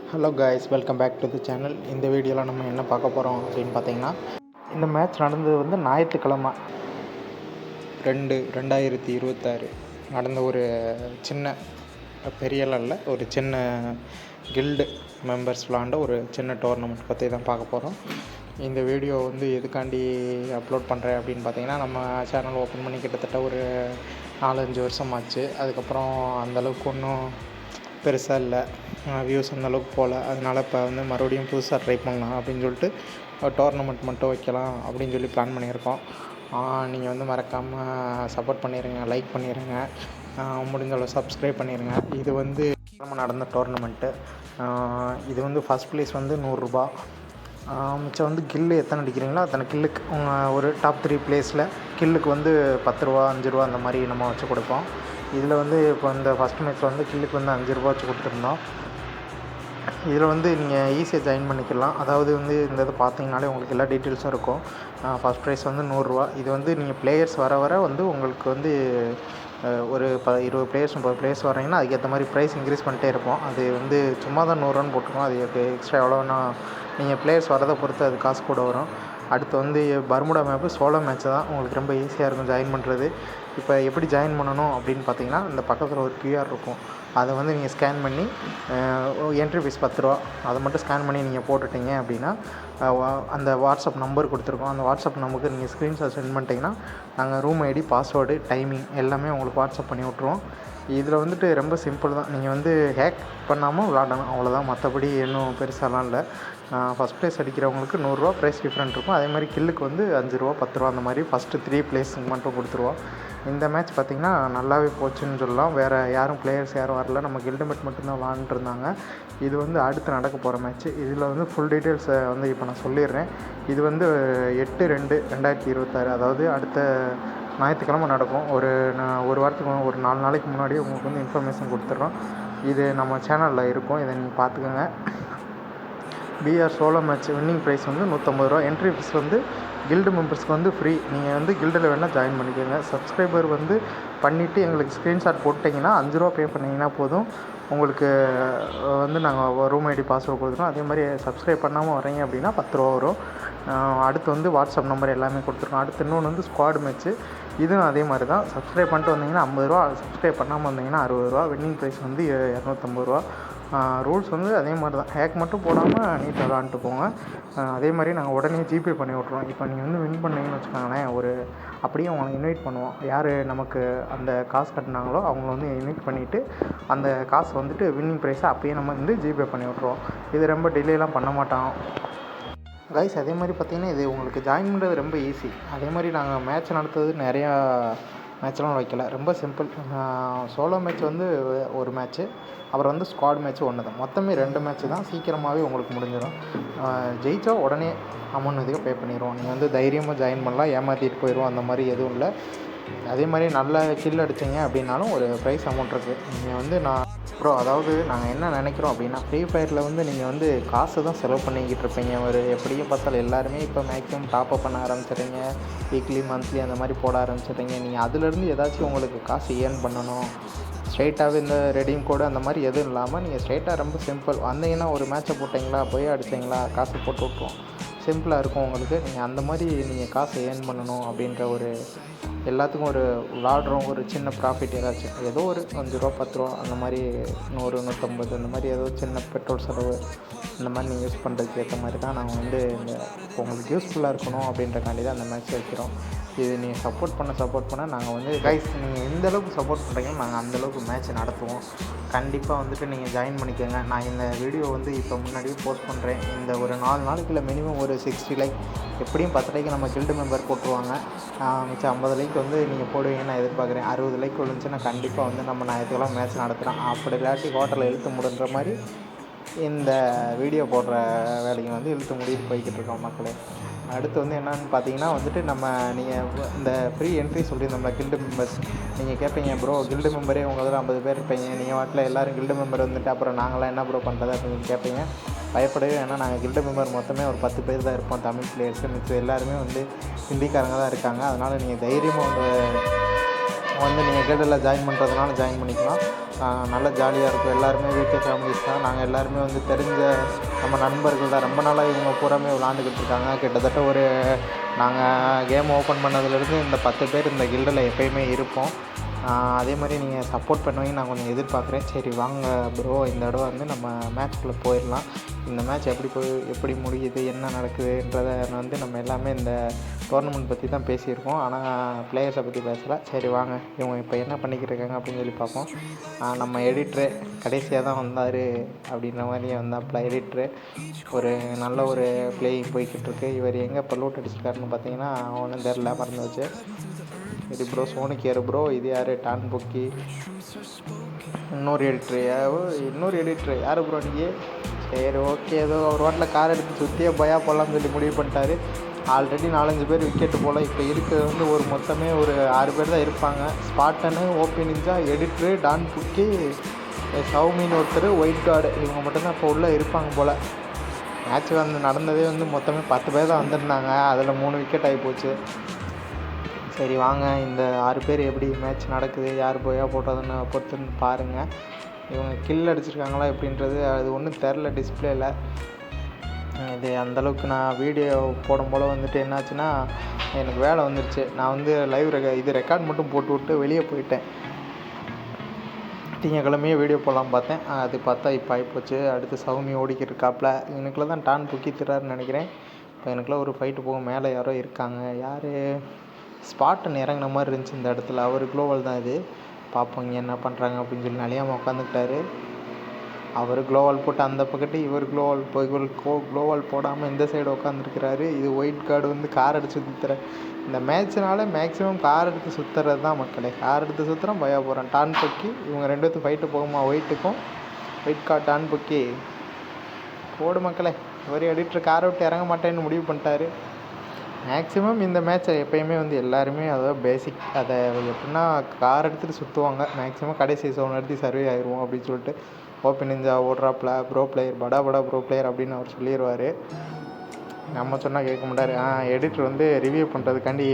Hello guys, welcome back to the channel. இந்த வீடியோவில் நம்ம என்ன பார்க்க போகிறோம் அப்படின்னு பார்த்தீங்கன்னா, இந்த மேட்ச் நடந்தது வந்து ஞாயிற்றுக்கிழமை 2026 நடந்த ஒரு சின்ன பெரியலாம் இல்லை, ஒரு சின்ன கில்டு மெம்பர்ஸ் விளாண்ட ஒரு சின்ன டோர்னமெண்ட் பற்றி தான் பார்க்க போகிறோம். இந்த வீடியோ வந்து எதுக்காண்டி அப்லோட் பண்ணுறேன் அப்படின்னு பார்த்தீங்கன்னா, நம்ம சேனல் ஓப்பன் பண்ணி கிட்டத்தட்ட ஒரு 4-5 வருஷம் ஆச்சு. அதுக்கப்புறம் அந்தளவுக்கு ஒன்றும் பெருசாக இல்லை, வியூஸ் அந்தளவுக்கு போகல. அதனால் இப்போ வந்து மறுபடியும் புதுசாக ட்ரை பண்ணலாம் அப்படின்னு சொல்லிட்டு டோர்னமெண்ட் மட்டும் வைக்கலாம் அப்படின்னு சொல்லி பிளான் பண்ணியிருக்கோம். நீங்கள் வந்து மறக்காமல் சப்போர்ட் பண்ணிடுங்க, லைக் பண்ணிடுங்க, முடிஞ்சளவு சப்ஸ்கிரைப் பண்ணிடுங்க. இது வந்து நம்ம நடந்த டோர்னமெண்ட்டு. இது வந்து ஃபஸ்ட் ப்ரைஸ் வந்து 100 ரூபா. மிச்சம் வந்து கில்லு எத்தனை அடிக்கிறீங்களோ அத்தனை கில்லுக்கு ஒரு டாப் 3 பிளேஸில் கில்லுக்கு வந்து 10 ரூபா 5 ரூபா அந்த மாதிரி நம்ம வச்சு கொடுப்போம். இதில் வந்து இப்போ இந்த ஃபஸ்ட் மேட்ச் வந்து கில்லுக்கு வந்து 5 ரூபா வச்சு கொடுத்துருந்தோம். இதில் வந்து நீங்கள் ஈஸியாக ஜாயின் பண்ணிக்கலாம். அதாவது வந்து இந்த இது பார்த்தீங்கனாலே உங்களுக்கு எல்லா டீட்டெயில்ஸும் இருக்கும். ஃபஸ்ட் ப்ரைஸ் வந்து 100 ரூபா. இது வந்து நீங்கள் பிளேயர்ஸ் வர வர வந்து உங்களுக்கு வந்து ஒரு 20 பிளேயர்ஸ் 30 பிளேயர்ஸ் வரீங்கன்னா அதுக்கேற்ற மாதிரி ப்ரைஸ் இன்க்ரீஸ் பண்ணிட்டே இருப்போம். அது வந்து சும்மா தான் 100 ரூபான்னு போட்டுருக்கோம். அது எக்ஸ்ட்ரா எவ்வளோன்னா நீங்கள் பிளேயர்ஸ் வரதை பொறுத்து அது காசு கூட வரும். அடுத்து வந்து பர்முடா மேப்பு சோலோ மேட்ச் தான். உங்களுக்கு ரொம்ப ஈஸியாக இருக்கும் ஜாயின் பண்ணுறது. இப்போ எப்படி ஜாயின் பண்ணணும் அப்படின்னு பார்த்தீங்கன்னா, இந்த பக்கத்தில் ஒரு QR இருக்கும். அதை வந்து நீங்கள் ஸ்கேன் பண்ணி என்ட்ரி ஃபீஸ் 10 ரூபா. அதை மட்டும் ஸ்கேன் பண்ணி நீங்கள் போட்டுட்டீங்க அப்படின்னா, அந்த வாட்ஸ்அப் நம்பர் கொடுத்துருக்கோம். அந்த வாட்ஸ்அப் நம்பருக்கு நீங்கள் ஸ்க்ரீன்ஷாட் சென்ட் பண்ணிட்டீங்கன்னா, நாங்கள் ரூம் ஐடி, பாஸ்வேர்டு, டைமிங் எல்லாமே உங்களுக்கு வாட்ஸ்அப் பண்ணி விட்ருவோம். இதில் வந்துட்டு ரொம்ப சிம்பிள் தான். நீங்கள் வந்து ஹேக் பண்ணாமல் விளாடணும், அவ்வளோதான். மற்றபடி இன்னும் பெருசாலாம் இல்லை. ஃபஸ்ட் ப்ரைஸ் அடிக்கிறவங்களுக்கு 100 ரூபா ப்ரைஸ் டிஃப்ரெண்ட் இருக்கும். அதே மாதிரி கில்லுக்கு வந்து 5 ரூபா 10 ரூபா அந்த மாதிரி ஃபஸ்ட்டு 3 பிளேஸுக்கு மட்டும் கொடுத்துருவோம். இந்த மேட்ச் பார்த்திங்கன்னா நல்லாவே போச்சுன்னு சொல்லலாம். வேறு யாரும் பிளேயர்ஸ் யாரும் வரல, நம்ம கில்டுமேட் மட்டும்தான் விளாண்டுருந்தாங்க. இது வந்து அடுத்து நடக்க போகிற மேட்ச்சு. இதில் வந்து ஃபுல் டீட்டெயில்ஸை வந்து இப்போ நான் சொல்லிடுறேன். இது வந்து 8/2/2026, அதாவது அடுத்த ஞாயிற்றுக்கிழமை நடக்கும். ஒரு வாரத்துக்கு ஒரு 4 நாளைக்கு முன்னாடியே உங்களுக்கு வந்து இன்ஃபர்மேஷன் கொடுத்துட்றோம். இது நம்ம சேனலில் இருக்கும், இதை நீங்கள் பார்த்துக்கோங்க. PR solo match winning prize வந்து 150 ரூபா. என்ட்ரி ஃபீஸ் வந்து கில்டு மெம்பர்ஸ்க்கு வந்து ஃப்ரீ. நீங்கள் வந்து கில்டில் வேணால் ஜாயின் பண்ணிக்கோங்க. சப்ஸ்கிரைபர் வந்து பண்ணிவிட்டு எங்களுக்கு ஸ்க்ரீன்ஷாட் போட்டிங்கன்னா 5 ரூபா பே பண்ணிங்கன்னா போதும். உங்களுக்கு வந்து நாங்கள் ரூம் ஐடி பாஸ்வேர்டு கொடுத்துருவோம். அதே மாதிரி சப்ஸ்கிரைப் பண்ணாமல் வரீங்க அப்படின்னா 10 ரூபா வரும். அடுத்து வந்து வாட்ஸ்அப் நம்பர் எல்லாமே கொடுத்துருக்கோம். அடுத்து இன்னொன்று வந்து ஸ்குவாட் மேட்ச்சு. இதுவும் அதே மாதிரி தான். சப்ஸ்கிரைப் பண்ணிட்டு வந்தீங்கன்னா 50 ரூபா, சப்ஸ்கிரைப் பண்ணாமல் வந்தீங்கன்னா 60 ரூபா. வின்னிங் ப்ரைஸ் வந்து 250 ரூபா. ரூல்ஸ் வந்து அதே மாதிரி தான். ஹேக் மட்டும் போடாமல் நீட்டாக விளாண்ட்டு போங்க. அதே மாதிரி நாங்கள் உடனே ஜிபே பண்ணி விட்ருவோம். இப்போ நீங்கள் வந்து வின் பண்ணீங்கன்னு வச்சுக்கோங்களேன், அப்படியே அவங்களை இன்வைட் பண்ணுவோம். யார் நமக்கு அந்த காசு கட்டினாங்களோ அவங்கள வந்து இன்வைட் பண்ணிவிட்டு அந்த காசு வந்துட்டு வின்னிங் ப்ரைஸை அப்பயே நம்ம வந்து ஜிபே பண்ணி விட்ருவோம். இது ரொம்ப டிலேலாம் பண்ண மாட்டோம் கைஸ். அதே மாதிரி பார்த்திங்கன்னா, இது உங்களுக்கு ஜாயின் பண்ணுறது ரொம்ப ஈஸி. அதே மாதிரி நாங்கள் மேட்ச் நடத்துறது நிறையா மேட்ச்லாம் வைக்கல, ரொம்ப சிம்பிள். சோலோ மேட்ச் வந்து ஒரு மேட்ச்சு, அப்புறம் வந்து ஸ்குவாட் மேட்ச்சு ஒன்று தான். மொத்தமே 2 மேட்ச்சு தான். சீக்கிரமாகவே உங்களுக்கு முடிஞ்சிடும். ஜெயித்தா உடனே அமௌண்ட் இதுக்கு பே பண்ணிடுவோம். நீங்கள் வந்து தைரியமாக ஜாயின் பண்ணலாம், ஏமாற்றிட்டு போயிடுவோம், அந்த மாதிரி எதுவும் இல்லை. அதே மாதிரி நல்ல கில் அடிச்சிங்க அப்படின்னாலும் ஒரு ப்ரைஸ் அமௌண்ட் இருக்குது. நீங்கள் வந்து அதாவது நாங்கள் என்ன நினைக்கிறோம் அப்படின்னா, ஃப்ரீ ஃபயரில் வந்து நீங்கள் வந்து காசு தான் செலவு பண்ணிக்கிட்டு இருப்பீங்க. எப்படியும் பார்த்தாலும் எல்லாருமே இப்போ மேக்ஸிமம் டாப்அப் பண்ண ஆரம்பிச்சிடுறீங்க, வீக்லி மந்த்லி அந்த மாதிரி போட ஆரம்பிச்சிடுறீங்க. நீங்கள் அதுலேருந்து ஏதாச்சும் உங்களுக்கு காசு ஏர்ன் பண்ணணும், ஸ்ட்ரைட்டாகவே இந்த ரெடீம் கோடு அந்த மாதிரி எதுவும் இல்லாமல் நீங்கள் ஸ்ட்ரைட்டாக ரொம்ப சிம்பிள் வந்தீங்கன்னா, ஒரு மேட்ச்சை போட்டிங்களா, போய் அடிச்சிங்களா, காசு போட்டு விட்ருவோம். சிம்பிளாக இருக்கும் உங்களுக்கு. நீங்கள் அந்த மாதிரி நீங்கள் காசை ஏர்ன் பண்ணணும் அப்படின்ற ஒரு எல்லாத்துக்கும் ஒரு விளாடுறோம், ஒரு சின்ன ப்ராஃபிட் ஏதாச்சும் ஏதோ ஒரு 5 ரூபா 10 ரூபா அந்த மாதிரி 100 150 அந்த மாதிரி ஏதோ சின்ன பெட்ரோல் செலவு இந்த மாதிரி நீங்கள் யூஸ் பண்ணுறதுக்கு ஏற்ற மாதிரி தான் நாங்கள் வந்து இந்த உங்களுக்கு யூஸ்ஃபுல்லாக இருக்கணும் அப்படின்றக்காண்டி தான் அந்த மேட்ச் வைக்கிறோம். இது நீங்கள் சப்போர்ட் பண்ண நாங்கள் வந்து கைஸ், நீங்கள் எந்த அளவுக்கு சப்போர்ட் பண்ணுறீங்களோ நாங்கள் அந்தளவுக்கு மேட்ச் நடத்துவோம். கண்டிப்பாக வந்துட்டு நீங்கள் ஜாயின் பண்ணிக்கோங்க. நான் இந்த வீடியோ வந்து இப்போ முன்னாடியே போஸ்ட் பண்ணுறேன். இந்த ஒரு 4 நாளைக்குள்ள மினிமம் ஒரு 60 லைக், எப்படியும் 10 லைக் நம்ம கில்டு மெம்பர் போட்டுருவாங்க. மிச்சம் 50 லைக் வந்து நீங்கள் போடுவீங்கன்னு நான் எதிர்பார்க்குறேன். 60 லைக் விழுந்துச்சுன்னா கண்டிப்பாக வந்து நம்ம ஞாயிற்றுக்கிழமை மேட்ச் நடத்துகிறோம். அப்படி இல்லாட்டி ஹோட்டலில் இழுத்து முடின்ற மாதிரி இந்த வீடியோ போடுற வேலையை வந்து இழுத்து முடிட்டு போய்கிட்டு இருக்கோம் மக்களே. அடுத்து வந்து என்னென்னு பார்த்தீங்கன்னா வந்துட்டு நீங்கள் இந்த ஃப்ரீ என்ட்ரி சொல்லியிருந்தோம்ல கில்டு மெம்பர்ஸ், நீங்கள் கேட்பீங்க ப்ரோ கில்டு மெம்பரே உங்கள் 50 பேர் இருப்பீங்க, நீங்கள் வாட்டில் எல்லோரும் கில்டு மெம்பர் வந்துட்டு அப்புறம் நாங்களாம் என்ன ப்ரோ பண்ணுறது அப்படின்னு கேட்பீங்க. பயப்படவே ஏன்னா நாங்கள் கில்டு மெம்பர் மொத்தமே ஒரு 10 பேர் தான் இருப்போம். தமிழ் பிளேயர்ஸு மிச்சம் எல்லாருமே வந்து ஹிந்திக்காரங்க தான் இருக்காங்க. அதனால் நீங்கள் தைரியமாக வந்து நீங்கள் கில்டில் ஜாயின் பண்ணுறதுனால ஜாயின் பண்ணிக்கலாம். நல்லா ஜாலியாக இருக்கும். எல்லாருமே வீட்டு ஃபேமிலிஸ் தான். நாங்கள் எல்லாருமே வந்து தெரிஞ்ச நம்ம நண்பர்கள் தான். ரொம்ப நாளாக இவங்க பூராமே விளாண்டுக்கிட்டு இருக்காங்க. கிட்டத்தட்ட ஒரு நாங்கள் கேம் ஓப்பன் பண்ணதுலேருந்து இந்த 10 பேர் இந்த கில்டில் எப்போயுமே இருப்போம். அதே மாதிரி நீங்கள் சப்போர்ட் பண்ணுவீங்க நான் கொஞ்சம் எதிர்பார்க்குறேன். சரி வாங்க ப்ரோ, இந்த தடவை வந்து நம்ம மேட்ச்குள்ளே போயிடலாம். இந்த மேட்ச் எப்படி முடியுது, என்ன நடக்குதுன்றதை வந்து நம்ம எல்லாமே இந்த டோர்னமெண்ட் பற்றி தான் பேசியிருக்கோம். ஆனால் பிளேயர்ஸை பற்றி பேசலை. சரி வாங்க இவங்க இப்போ என்ன பண்ணிக்கிட்டு இருக்காங்க அப்படின்னு சொல்லி பார்ப்போம். நம்ம எடிட்ரு கடைசியாக தான் வந்தார் அப்படின்ற மாதிரி வந்தாப்புல. எடிட்ரு ஒரு நல்ல ஒரு பிளேயிங் போய்கிட்டு இருக்கு. இவர் எங்கே இப்போ லூட் அடிச்சிருக்காருன்னு பார்த்தீங்கன்னா ஒன்றும் தெரில, மறந்து வச்சு. இது ப்ரோ சோனிக்கேரு ப்ரோ. இது யார்? டான் பொக்கி. இன்னொரு எடிட்ரு யார் ப்ரோ நீங்கள்? சரி ஓகே, ஏதோ ஒரு வாட்டில் கார் எடுத்து சுற்றியே பயா போடலாம்னு சொல்லி முடிவு பண்ணிட்டாரு. ஆல்ரெடி 4-5 பேர் விக்கெட்டு போல். இப்போ இருக்கிறது வந்து ஒரு மொத்தமே ஒரு 6 பேர் தான் இருப்பாங்க. ஸ்பாட்டனு, ஓபி நிஞ்சா, எடிட்ரு, டான் புக்கி, சௌமின்னு ஒருத்தர், ஒயிட் கார்டு, இவங்க மட்டும்தான் இப்போ உள்ளே இருப்பாங்க போல். மேட்ச் வந்து நடந்ததே வந்து மொத்தமே 10 பேர் தான் வந்திருந்தாங்க. அதில் 3 விக்கெட் ஆகி போச்சு. சரி வாங்க இந்த 6 பேர் எப்படி மேட்ச் நடக்குது, யார் போயா போட்டதுன்னு பொறுத்துன்னு பாருங்கள். இவங்க கில் அடிச்சிருக்காங்களா எப்படின்றது அது ஒன்றும் தெரில டிஸ்பிளேயில். இது அந்தளவுக்கு நான் வீடியோ போடும் போல் வந்துட்டு என்னாச்சுன்னா எனக்கு வேலை வந்துருச்சு. நான் வந்து லைவ் ரெக்கார்ட் மட்டும் போட்டு விட்டு வெளியே போயிட்டேன். திங்கக்கிழமையே வீடியோ போடலாம் பார்த்தேன். அது பார்த்தா இப்போ ஆகிப்போச்சு. அடுத்து சௌமி ஓடிக்கிட்டு இருக்காப்புல. எனக்குள்ள தான் டான் புக்கி திறாருன்னு நினைக்கிறேன். இப்போ எனக்குள்ள ஒரு ஃபைட்டு போகும். மேலே யாரோ இருக்காங்க. யார்? ஸ்பாட்டன் இறங்கின மாதிரி இருந்துச்சு இந்த இடத்துல. அவர் குளோவல் தான். இது பார்ப்போங்க என்ன பண்ணுறாங்க அப்படின்னு சொல்லி நிலையாமல் உட்காந்துக்கிட்டாரு. அவர் குளோவல் போட்டு அந்த பக்கத்து, இவர் குளோவல் போடாமல் இந்த சைடு உட்காந்துருக்கிறாரு. இது ஒயிட் கார்டு வந்து கார் எடுத்து சுற்றுற. இந்த மேட்ச்னால மேக்ஸிமம் கார் எடுத்து சுற்றுறது தான் மக்களே. கார் எடுத்து சுற்றுறோம் பயா போகிறோம். டான் பொக்கி இவங்க 2 பேர்த்து ஃபைட்டு போகுமா? ஒயிட் கார்டு டான் பொக்கி போடு மக்களே. இவர் எடிட்டர் காரை விட்டு இறங்க மாட்டேன்னு முடிவு பண்ணிட்டாரு. மேக்ஸிமம் இந்த மேட்ச்சை எப்போயுமே வந்து எல்லாருமே அதாவது பேசிக் அதை எப்படின்னா கார் எடுத்துகிட்டு சுற்றுவாங்க. மேக்ஸிமம் கடைசி சோன் எடுத்து சர்வே ஆயிடுவோம் அப்படின்னு சொல்லிட்டு. ஓபி நிஞ்சா ஓடுறாப்புல, ப்ரோ பிளேயர், படா ப்ரோ பிளேயர் அப்படின்னு அவர் சொல்லிடுவார். நம்ம சொன்னால் கேட்க மாட்டார். எடிட்டர் வந்து ரிவ்யூ பண்ணுறதுக்காண்டி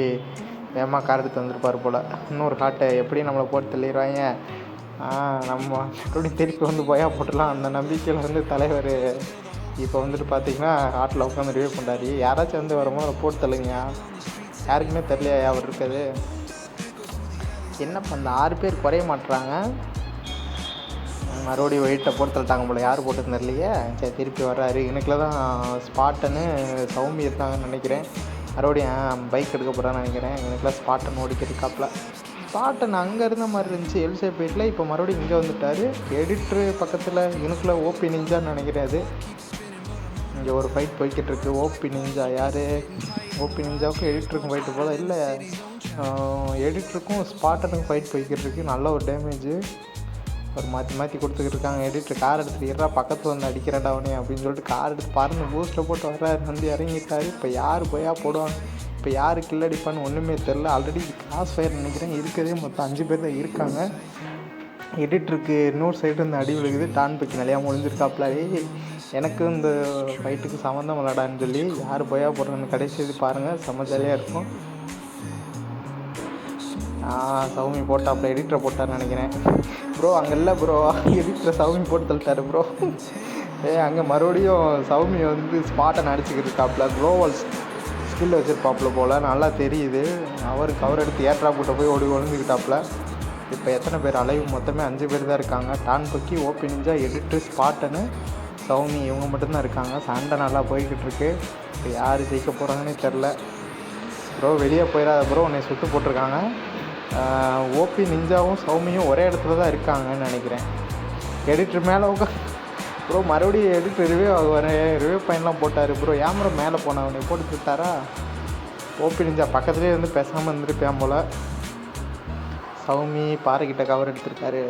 வேகமாக கார் எடுத்து வந்திருப்பார் போல். இன்னொரு ஹாட்டை எப்படி நம்மளை போட்டு தள்ளிடுவாங்க, நம்ம மறுபடியும் திருப்பி வந்து போயா போட்டுடலாம் அந்த நம்பிக்கையில் வந்து தலைவர் இப்போ வந்துட்டு பார்த்திங்கன்னா ஹாட்டில் உட்காந்து ரிவ்யூ பண்ணுறாரு. யாராச்சும் வந்து வரும்போது போட்டு தள்ளுங்க. யாருக்குமே தெரியலையா அவர் இருக்குது. என்னப்பா அந்த 6 பேர் குறைய மாட்டுறாங்க. மறுபடியும் வெயிட்டை போட்டு தள்ளிட்டாங்க போல். யார் போட்டு தெரியலையே. சரி திருப்பி வர்றாரு. எனக்குள்ள தான் ஸ்பாட்டனு சௌமி இருக்காங்கன்னு நினைக்கிறேன். மறுபடியும் பைக் எடுக்க போகிறான்னு நினைக்கிறேன். எனக்குலாம் ஸ்பாட்டன் ஓடிக்கிருக்காப்புல. ஸ்பாட்டன் அங்கே இருந்த மாதிரி இருந்துச்சு எல்சே போயிட்டில். இப்போ மறுபடியும் இங்கே வந்துட்டார். எடிட்ரு பக்கத்தில் எனக்குள்ள ஓபி நிஞ்சான்னு நினைக்கிறாரு. இங்கே ஒரு ஃபைட் போய்கிட்டு இருக்கு. ஓபி நிஞ்சா யார்? ஓபி நிஞ்சாவுக்கும் எடிட்டருக்கும் ஃபைட்டு போல். இல்லை எடிட்டருக்கும் ஸ்பாட்டனுக்கும் ஃபைட் போய்கிட்டு இருக்கு. நல்ல ஒரு டேமேஜு ஒரு மாற்றி கொடுத்துக்கிட்டு இருக்காங்க. எடிட்டர் கார் எடுத்துக்கிட்டா பக்கத்தில் வந்து அடிக்கிறடா அவனே அப்படின்னு சொல்லிட்டு கார் எடுத்து பாருங்க பூஸ்ட்டில் போட்டு வர்றாரு. வந்து இறங்கிட்டார். இப்போ யார் போயா போடுவாங்க, இப்போ யார் கில் அடிப்பான்னு ஒன்றுமே தெரில. ஆல்ரெடி கிராஸ் ஃபயர் நினைக்கிறேன். இருக்கிறதே மொத்தம் 5 பேர் தான் இருக்காங்க. எடிட்டருக்கு இன்னொரு சைடு இருந்து அடி விழுகுது. டான் பக்கி நிறையா முடிஞ்சிருக்காப்புல. எனக்கு இந்த ஃபைட்டுக்கு சம்மந்தம் விளாடான்னு சொல்லி யார் போயா போடுறேன்னு கடைசி இது பாருங்கள். செம்ம ஜாலியாக இருக்கும். சௌமி போட்டாப்புல. எடிட்டரை போட்டார்னு நினைக்கிறேன். ப்ரோ அங்கே இல்லை ப்ரோ, எடிட்டரை சௌமி போட்டு தள்ளிட்டாரு ப்ரோ. அங்கே மறுபடியும் சௌமி வந்து ஸ்பாட்டை நடிச்சுக்கிட்டு இருக்காப்புல. குளோவல் ஸ்கில் வச்சுருப்பாப்புல போல் நல்லா தெரியுது. அவருக்கு கவர் எடுத்து ஏட்ரா போட்ட போய் ஒழுந்துக்கிட்டாப்புல. இப்போ எத்தனை பேர் அலைவு? மொத்தமே 5 பேர் தான் இருக்காங்க. டான் பொக்கி, ஓபி நிஞ்சா, எடிட்டர், ஸ்பாட்டனு, சௌமி இவங்க மட்டும்தான் இருக்காங்க. சண்டை நல்லா போய்கிட்டு இருக்கு. இப்போ யார் ஜெயிக்க போகிறாங்கன்னே தெரில. ப்ரோ வெளியே போயிடாத ப்ரோ, உன்னை சுட்டு போட்டிருக்காங்க. ஓபி நிஞ்சாவும் சௌமியும் ஒரே இடத்துல தான் இருக்காங்கன்னு நினைக்கிறேன். எடிட்டர் மேலே ப்ரோ மறுபடியும் எடிட்டர் ரிவ்யூ பையன்லாம் போட்டார். ப்ரோ ஏமரா மேலே போனவனை போட்டு விட்டாரா? ஓபி நிஞ்சா பக்கத்துலேயே வந்து பேசாமல் இருந்துருப்பேன் போல். சௌமி பாறைக்கிட்ட கவர் எடுத்திருக்காரு.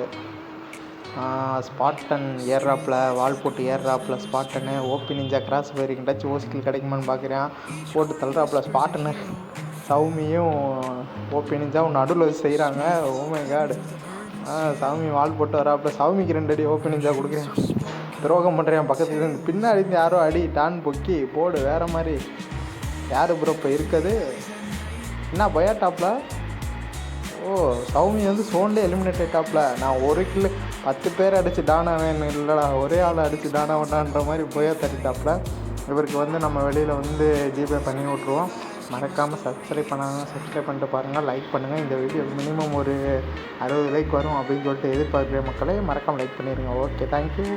ஸ்பாட்டன் ஏர்றாப்பில், வால் போட்டு ஏர்றாப்பில் ஸ்பாட்டனு. ஓபி நிஞ்சா கிராஸ் ஃபயர் எங்கிட்டாச்சும் ஓஸ்கில் கிடைக்குமான்னு பார்க்குறேன். போட்டு தள்ளுறாப்பில் ஸ்பாட்டனு. சௌமியும் ஓபி நிஞ்சாவும் நடுவில் வச்சு செய்கிறாங்க. ஓமை காடு. சௌமி வால் போட்டு வராப்பில். சௌமிக்கு 2 அடி ஓபி நிஞ்சா கொடுக்குறேன். துரோகம் பண்ணுறேன் பக்கத்துக்கு இருந்து. பின்னாடி இருந்து யாரோ அடி. டான் பொக்கி போடு வேறு மாதிரி. யார் ப்ரோ இப்போ இருக்குது? என்ன பயா டாப்பில்? சௌமி வந்து சோன்லேயே எலிமினேட் ஆகிட்டாப்பில். நான் ஒரு கில்லு 10 பேர் அடித்து டானா வேணும் இல்லைடா, ஒரே ஆள் அடித்து டானா வேண்டான்ற மாதிரி போயே தட்டிட்டாப்புல. இவருக்கு வந்து நம்ம வெளியில் வந்து ஜிபே பண்ணி விட்ருவோம். மறக்காமல் சப்ஸ்கிரைப் பண்ணாங்க, சப்ஸ்கிரைப் பண்ணிட்டு பாருங்கள், லைக் பண்ணுங்கள். இந்த வீடியோ மினிமம் ஒரு 60 லைக் வரும் அப்படின்னு சொல்லிட்டு எதிர்பார்க்குற மக்களே மறக்காமல் லைக் பண்ணிடுங்க. Okay, thank you.